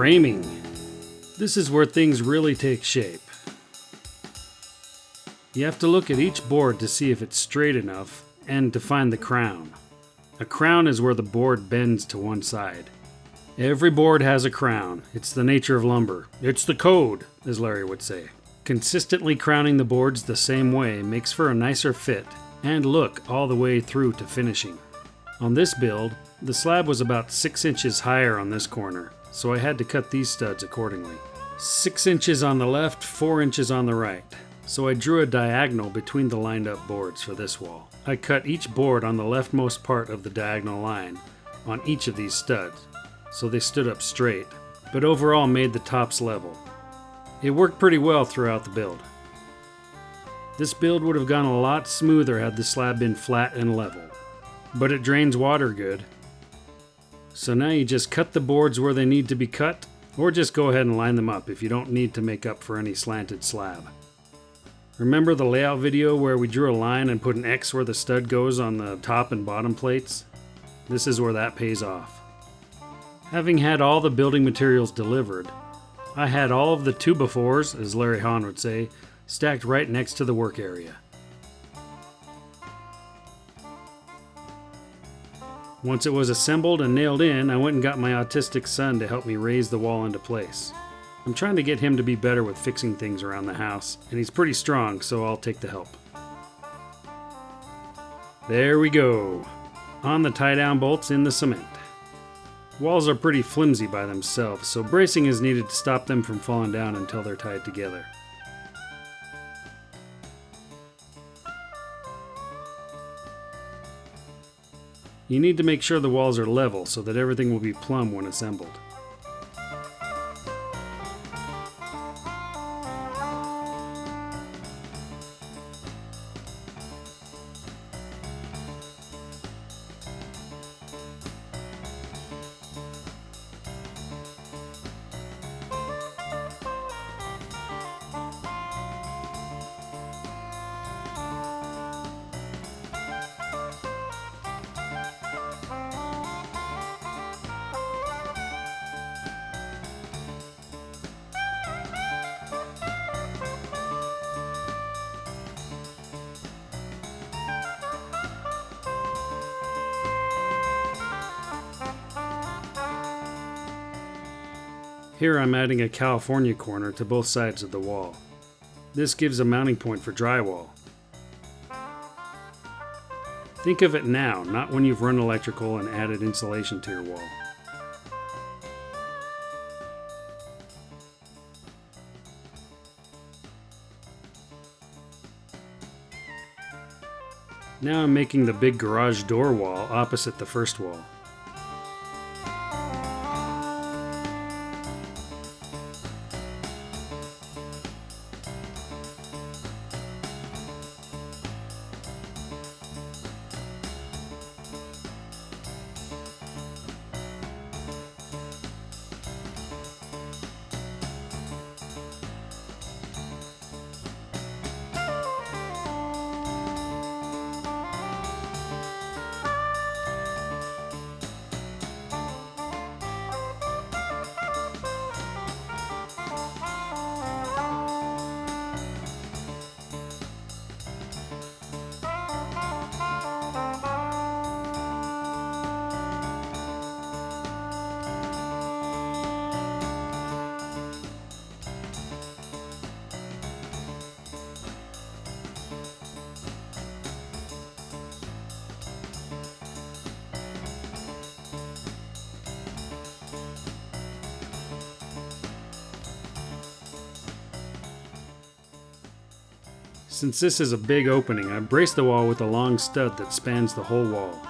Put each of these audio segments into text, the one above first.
Framing. This is where things really take shape. You have to look at each board to see if it's straight enough and to find the crown. A crown is where the board bends to one side. Every board has a crown. It's the nature of lumber. It's the code, as Larry would say. Consistently crowning the boards the same way makes for a nicer fit and look all the way through to finishing. On this build, the slab was about 6 inches higher on this corner, so I had to cut these studs accordingly. 6 inches on the left, 4 inches on the right. So I drew a diagonal between the lined up boards for this wall. I cut each board on the leftmost part of the diagonal line on each of these studs, so they stood up straight, but overall made the tops level. It worked pretty well throughout the build. This build would have gone a lot smoother had the slab been flat and level, but it drains water good. So now you just cut the boards where they need to be cut, or just go ahead and line them up if you don't need to make up for any slanted slab. Remember the layout video where we drew a line and put an X where the stud goes on the top and bottom plates? This is where that pays off. Having had all the building materials delivered, I had all of the 2x4s, as Larry Hahn would say, stacked right next to the work area. Once it was assembled and nailed in, I went and got my autistic son to help me raise the wall into place. I'm trying to get him to be better with fixing things around the house, and he's pretty strong, so I'll take the help. There we go. On the tie-down bolts in the cement. Walls are pretty flimsy by themselves, so bracing is needed to stop them from falling down until they're tied together. You need to make sure the walls are level so that everything will be plumb when assembled. Here I'm adding a California corner to both sides of the wall. This gives a mounting point for drywall. Think of it now, not when you've run electrical and added insulation to your wall. Now I'm making the big garage door wall opposite the first wall. Since this is a big opening, I braced the wall with a long stud that spans the whole wall.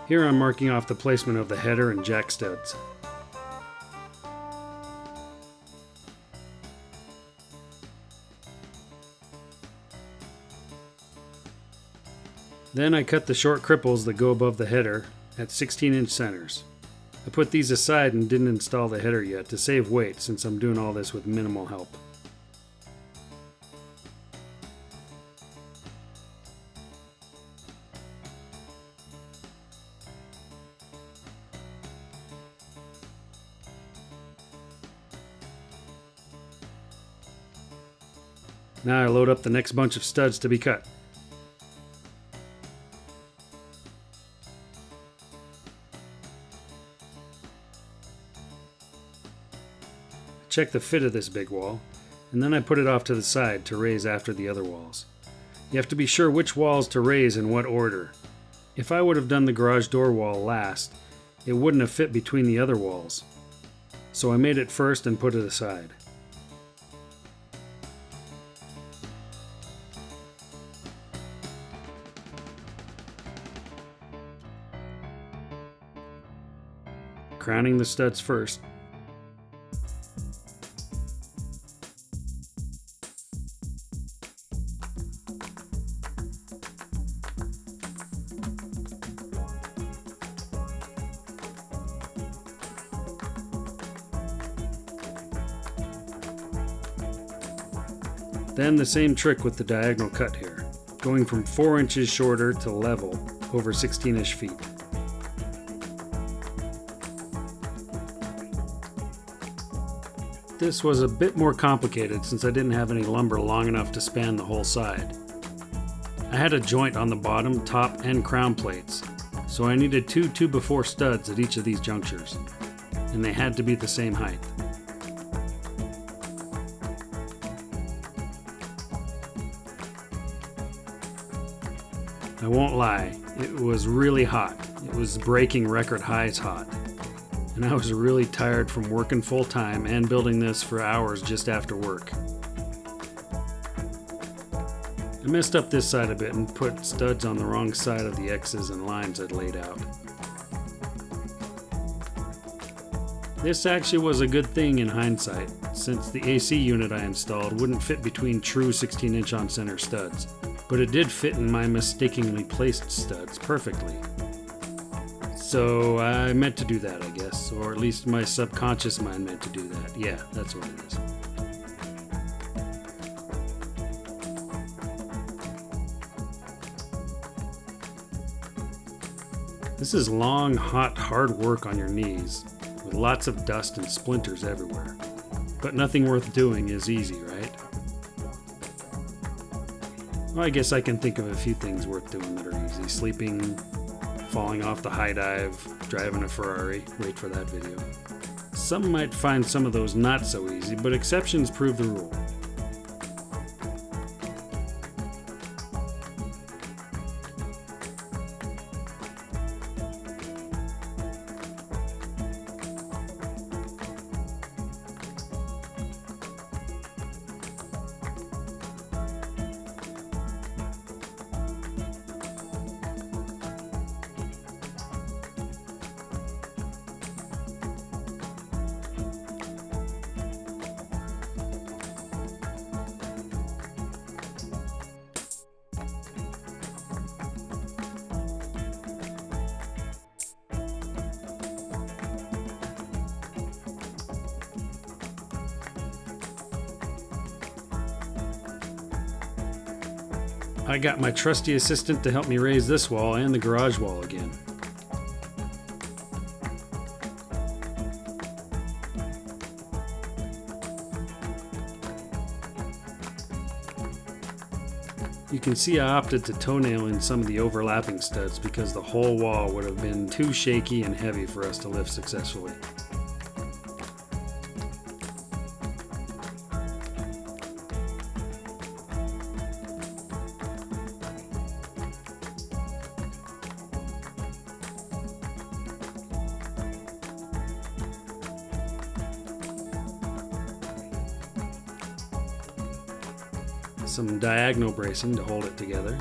Here I'm marking off the placement of the header and jack studs. Then I cut the short cripples that go above the header at 16-inch centers. I put these aside and didn't install the header yet to save weight since I'm doing all this with minimal help. Now I load up the next bunch of studs to be cut. Check the fit of this big wall, and then I put it off to the side to raise after the other walls. You have to be sure which walls to raise in what order. If I would have done the garage door wall last, it wouldn't have fit between the other walls. So I made it first and put it aside. Crowning the studs first. Then the same trick with the diagonal cut here, going from 4 inches shorter to level over 16-ish feet. This was a bit more complicated since I didn't have any lumber long enough to span the whole side. I had a joint on the bottom, top, and crown plates, so I needed 2 2x4 studs at each of these junctures, and they had to be the same height. I won't lie, it was really hot. It was breaking record highs hot. And I was really tired from working full time and building this for hours just after work. I messed up this side a bit and put studs on the wrong side of the X's and lines I'd laid out. This actually was a good thing in hindsight, since the AC unit I installed wouldn't fit between true 16-inch on-center studs. But it did fit in my mistakenly placed studs perfectly. So I meant to do that, I guess, or at least my subconscious mind meant to do that. Yeah, that's what it is. This is long, hot, hard work on your knees, with lots of dust and splinters everywhere. But nothing worth doing is easy, right? Well, I guess I can think of a few things worth doing that are easy. Sleeping, falling off the high dive, driving a Ferrari. Wait for that video. Some might find some of those not so easy, but exceptions prove the rule. I got my trusty assistant to help me raise this wall and the garage wall again. You can see I opted to toenail in some of the overlapping studs because the whole wall would have been too shaky and heavy for us to lift successfully. Some diagonal bracing to hold it together.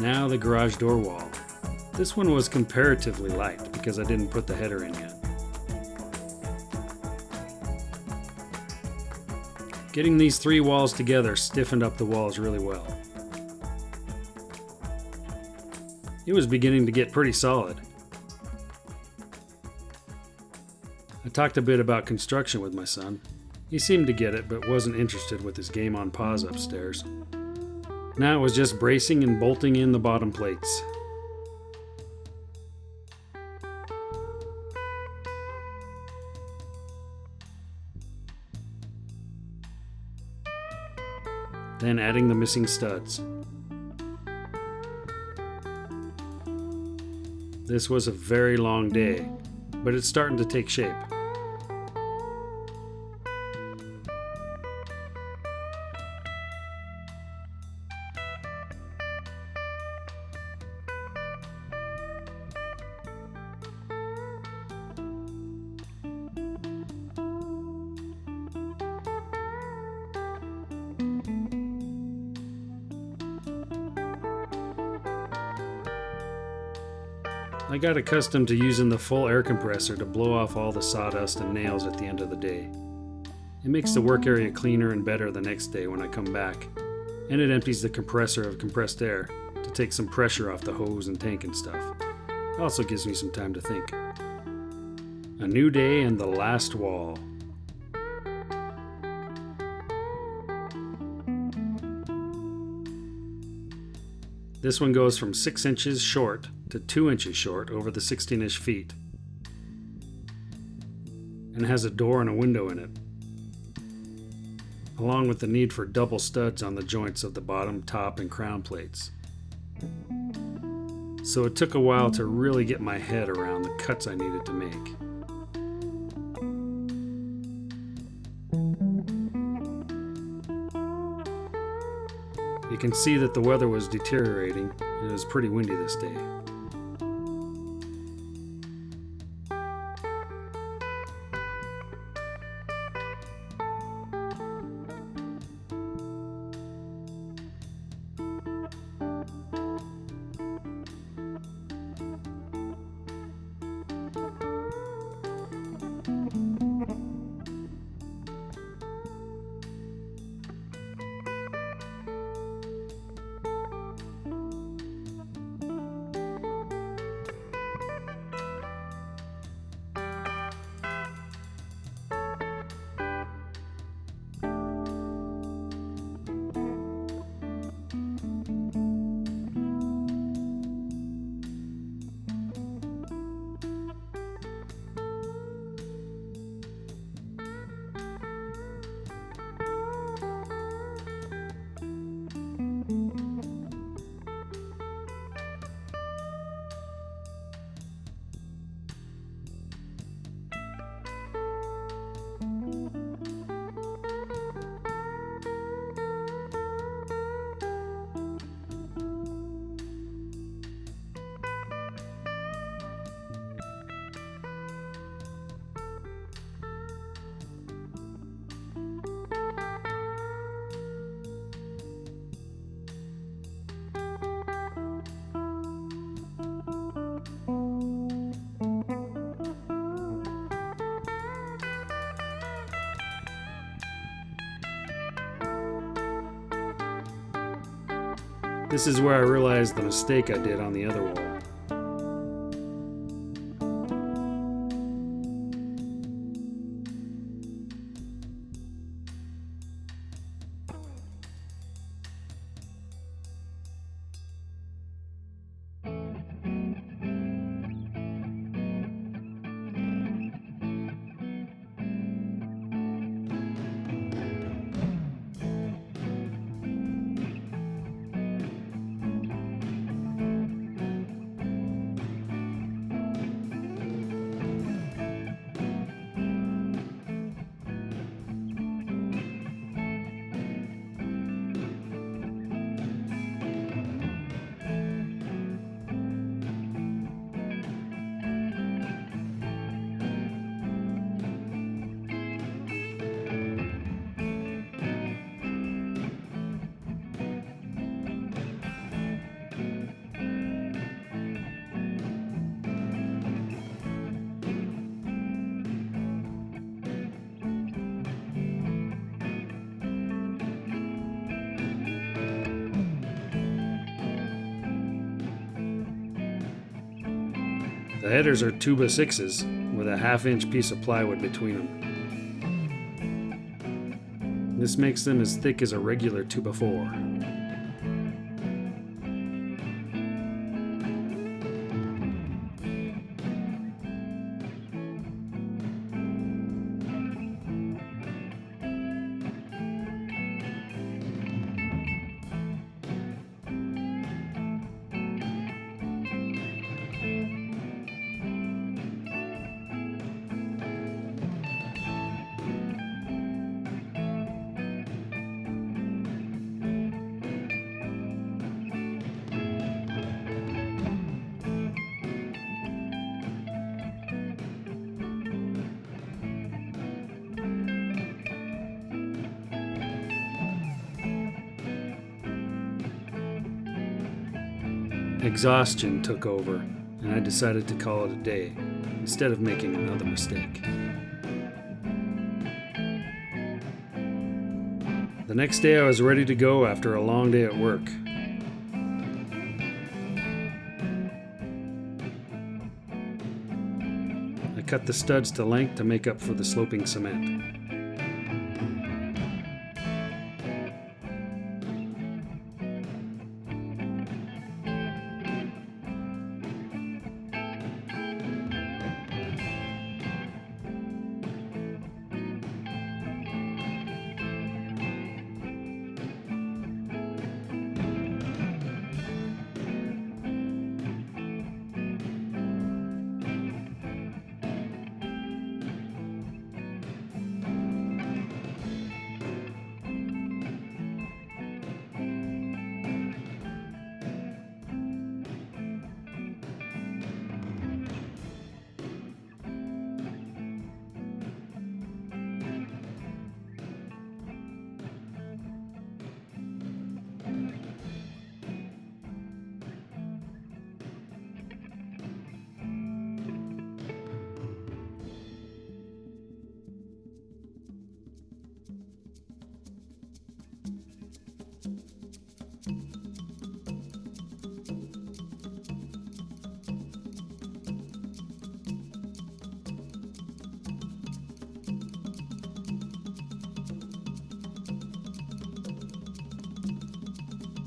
Now the garage door wall. This one was comparatively light because I didn't put the header in yet. Getting these 3 walls together stiffened up the walls really well. It was beginning to get pretty solid. I talked a bit about construction with my son. He seemed to get it, but wasn't interested with his game on pause upstairs. Now it was just bracing and bolting in the bottom plates. Then adding the missing studs. This was a very long day, but it's starting to take shape. I got accustomed to using the full air compressor to blow off all the sawdust and nails at the end of the day. It makes the work area cleaner and better the next day when I come back, and it empties the compressor of compressed air to take some pressure off the hose and tank and stuff. It also gives me some time to think. A new day and the last wall. This one goes from 6 inches short to 2 inches short over the 16-inch feet, and has a door and a window in it, along with the need for double studs on the joints of the bottom, top, and crown plates. So it took a while to really get my head around the cuts I needed to make. You can see that the weather was deteriorating, and it was pretty windy this day. This is where I realized the mistake I did on the other wall. The headers are 2x6s with a 1/2 inch piece of plywood between them. This makes them as thick as a regular 2x4. Exhaustion took over, and I decided to call it a day, instead of making another mistake. The next day I was ready to go after a long day at work. I cut the studs to length to make up for the sloping cement.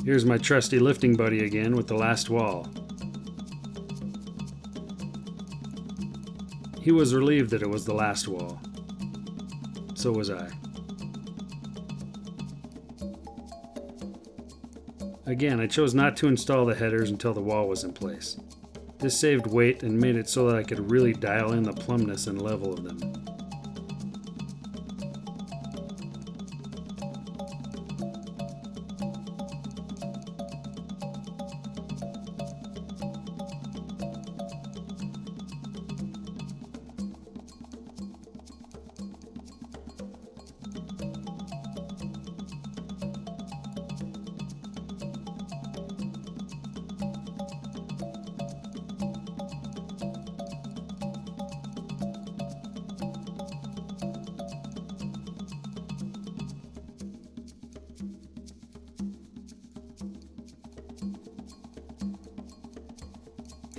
Here's my trusty lifting buddy again with the last wall. He was relieved that it was the last wall. So was I. Again, I chose not to install the headers until the wall was in place. This saved weight and made it so that I could really dial in the plumbness and level of them.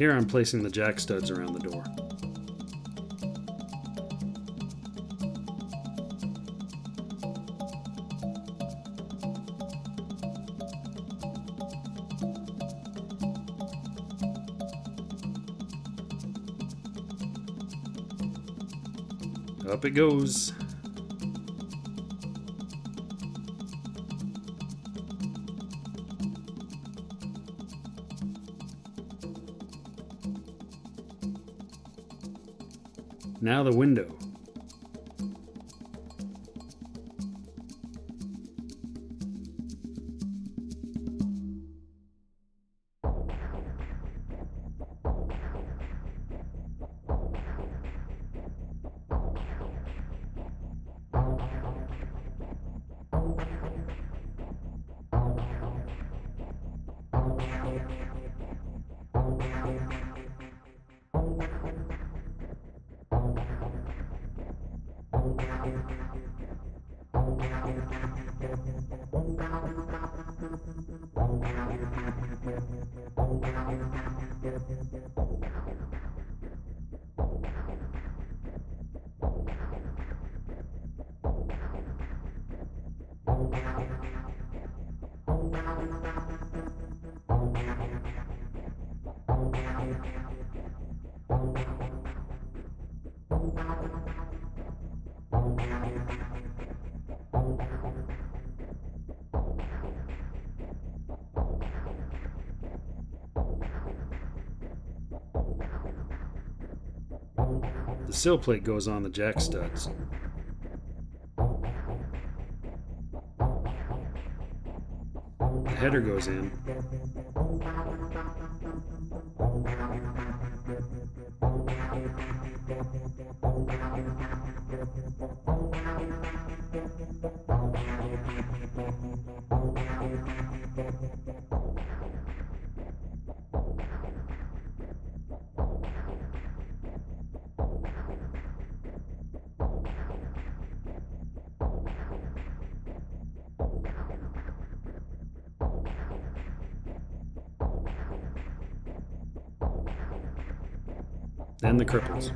Here I'm placing the jack studs around the door. Up it goes. Now the window. The sill plate goes on the jack studs. The header goes in. Then the cripples.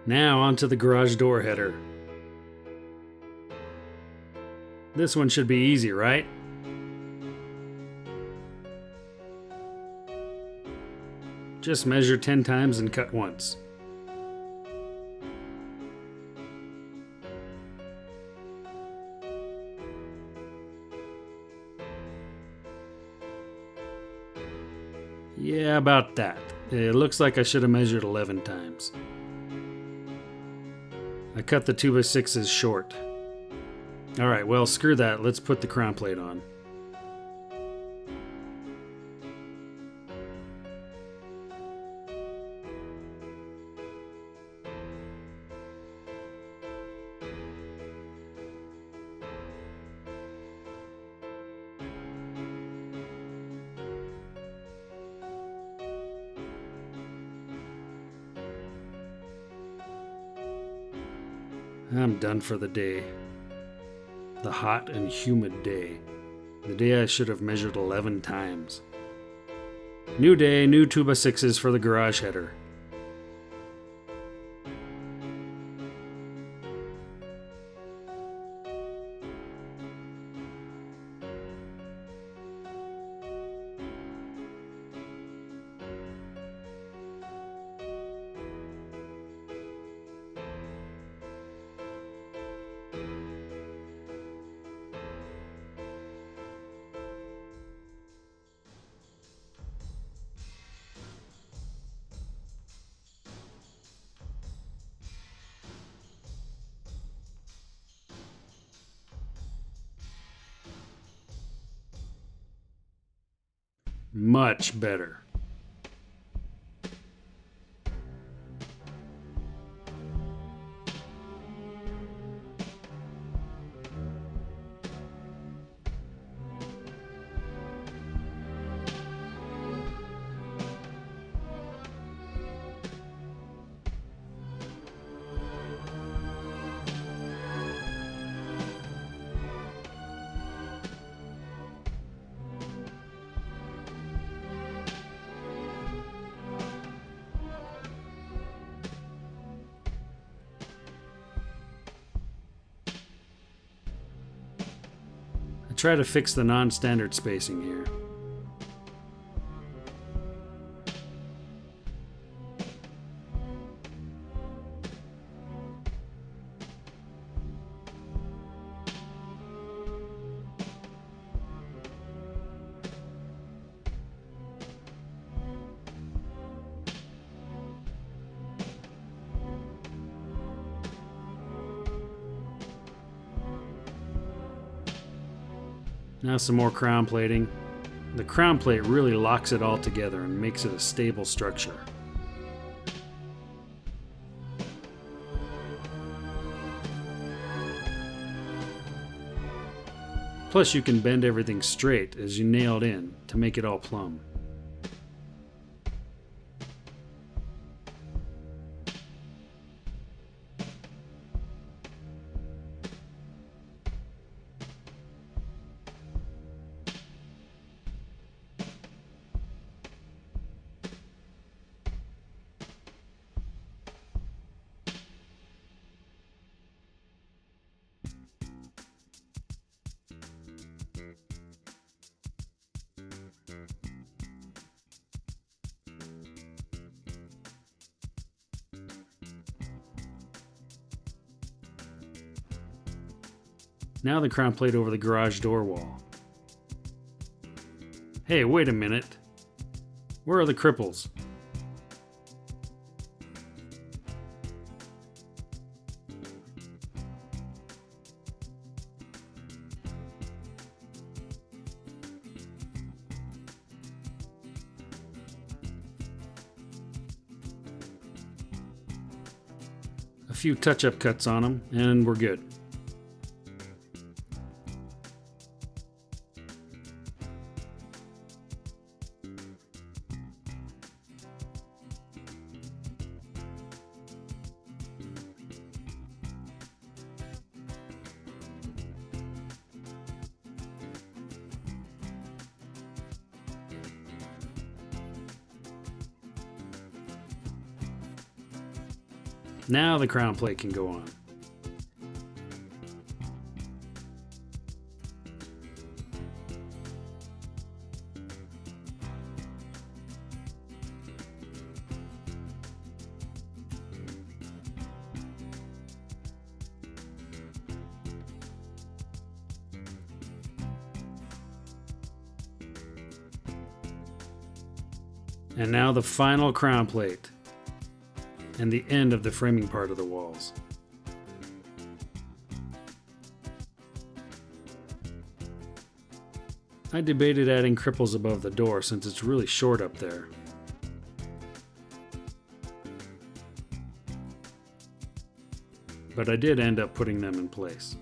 Now onto the garage door header. This one should be easy, right? Just measure 10 times and cut once. Yeah, about that. It looks like I should have measured 11 times. I cut the 2x6s short. Alright, well, screw that. Let's put the crown plate on. I'm done for the day. The hot and humid day. The day I should have measured 11 times. New day, new 2x6s for the garage header. Much better. Try to fix the non-standard spacing here. Now some more crown plating. The crown plate really locks it all together and makes it a stable structure. Plus you can bend everything straight as you nail it in to make it all plumb. Now the crown plate over the garage door wall. Hey, wait a minute. Where are the cripples? A few touch-up cuts on them, and we're good. Now the crown plate can go on. And now the final crown plate and the end of the framing part of the walls. I debated adding cripples above the door since it's really short up there. But I did end up putting them in place.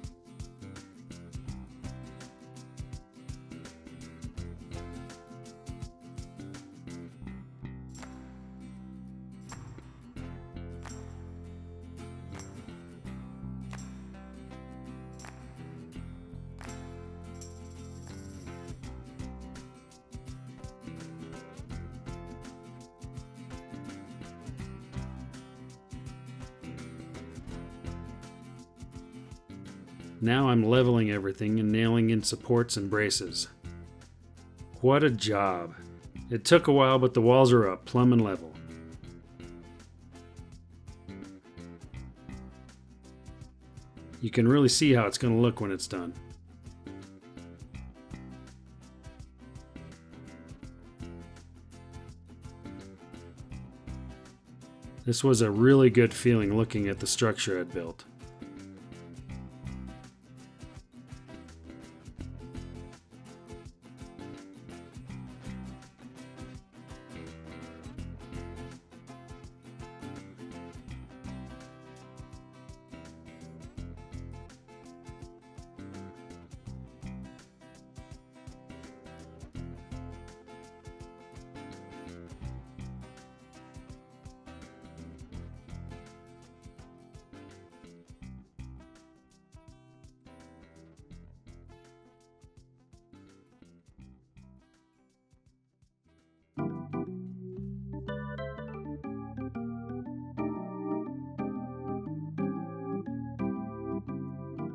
Now I'm leveling everything and nailing in supports and braces. What a job! It took a while, but the walls are up, plumb and level. You can really see how it's going to look when it's done. This was a really good feeling looking at the structure I'd built.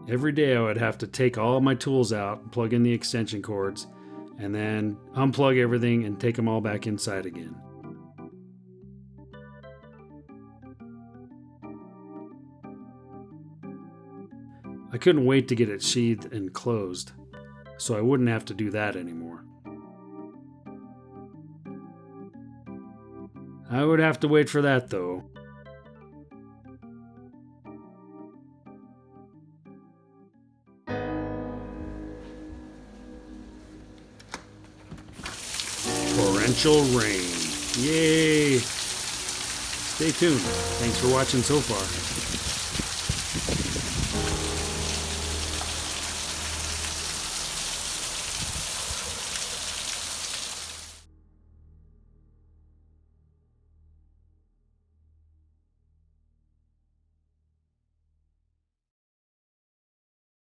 Every day I would have to take all my tools out, plug in the extension cords, and then unplug everything and take them all back inside again. I couldn't wait to get it sheathed and closed, so I wouldn't have to do that anymore. I would have to wait for that though. torrential rain. Yay! Stay tuned. Thanks for watching so far.